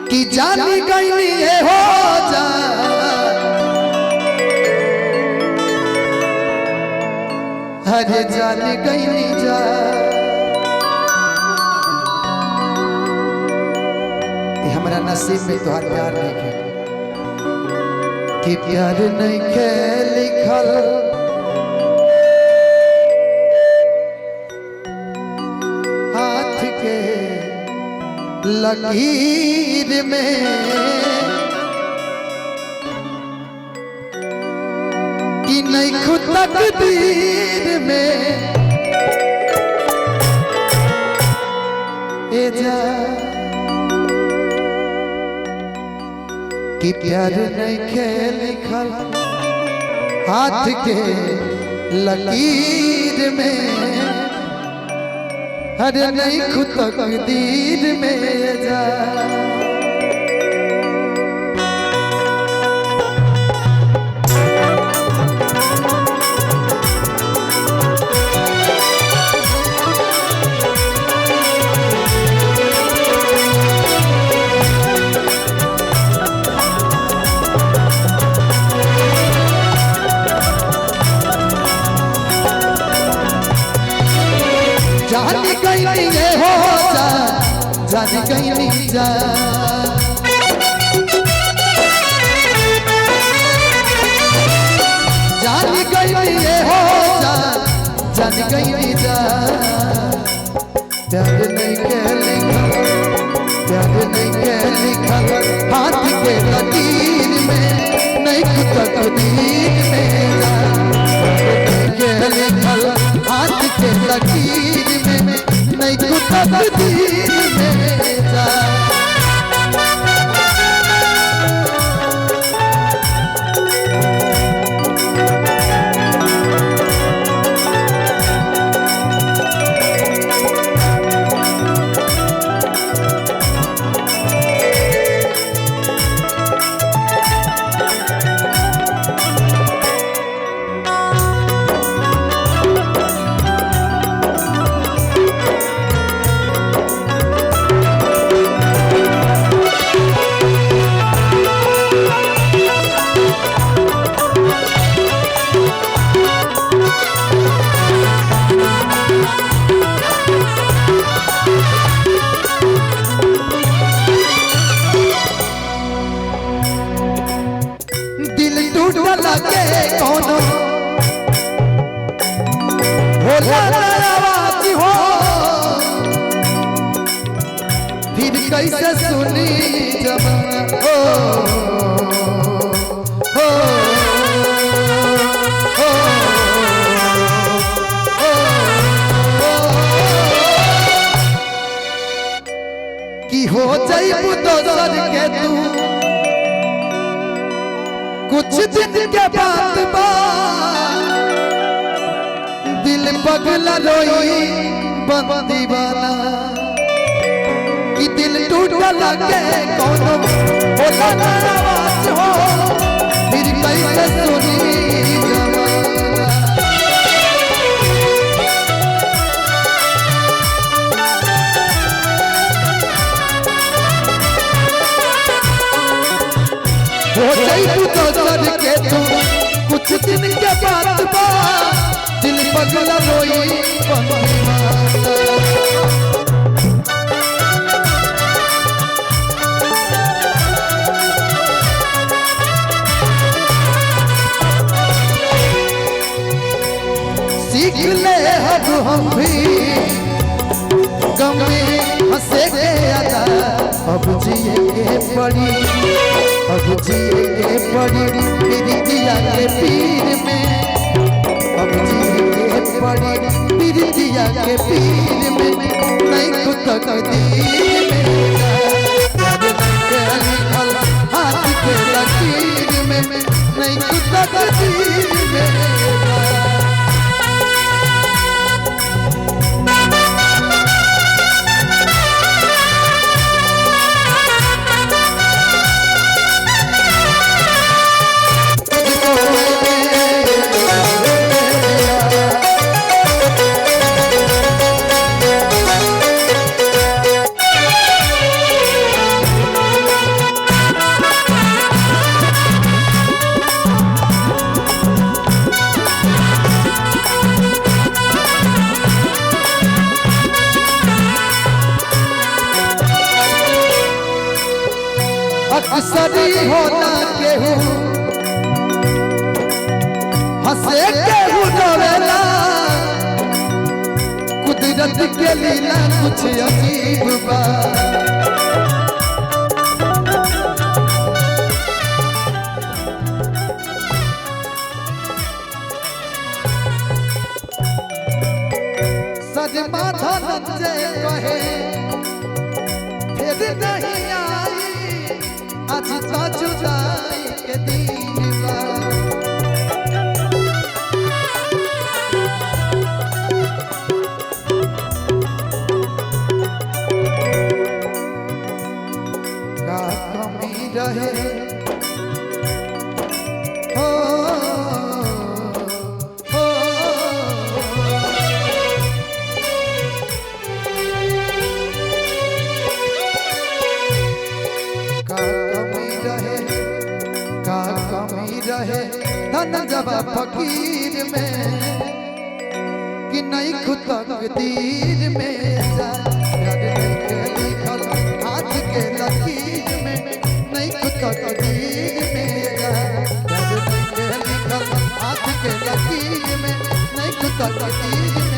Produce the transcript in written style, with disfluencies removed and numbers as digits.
कि जानी गई ये हो जा अरे जानी गई जा हमारा नसीब में तुहार प्यार नहीं है कि प्यार नहीं के लिखल हाथ के लकीर में कि नहीं खुद तकदीर में ए जा कि प्यार नहीं के लिखल हाथ के लकीर में अरे नहीं खुद तकदीर में जा जानी गई ये हो जा जानी गई जा जानी गई ये हो जा जानी गई जा प्यार नहीं के लिखल प्यार नहीं के लिखल हाथ के लकीर में नहीं खुद तकदीर में जा के लिखल हाथ के लकीर में नहीं खुद तकदीर में जा लगे कौनो होला आवाज हो फिर कैसे सुनी जमाना हो हो हो कि हो जाइबू दोसर के तू कुछ दिन के बाद दिल पगला रोई बंद दीवाना कि दिल टूटा लगे कौनो होला ना आवाज हो फिर कैसे सुनी जमाना हो जाइबू दोसर के तू कुछ दिन के बाद दिल पगला रोई सीख ले अब हम भी गम में हंसे के अदा अब जिए के पड़ी अब जिए के पड़ी प्रीतिया के पीर में अब जिए के पड़ी प्रीतिया के पीर में नहीं खुद तकदीर में लिखल हाथ के लकीर में नहीं खुद तकदीर में अक्सरी होना केहू हंसे केहू रोवेला कुदरत के लीला कुछ अजीब बा सजमा धनंजय कहे फिर नहीं आई आज तो जुदाई के दिन बा का कमी रहे हो रहे धन जब फकीर में कि नहीं खुद तकदीर में जा लिखल हाथ के लकीर में नहीं खुद तकदीर में जा लिखल हाथ के लकीर में नहीं खुद तकदीर में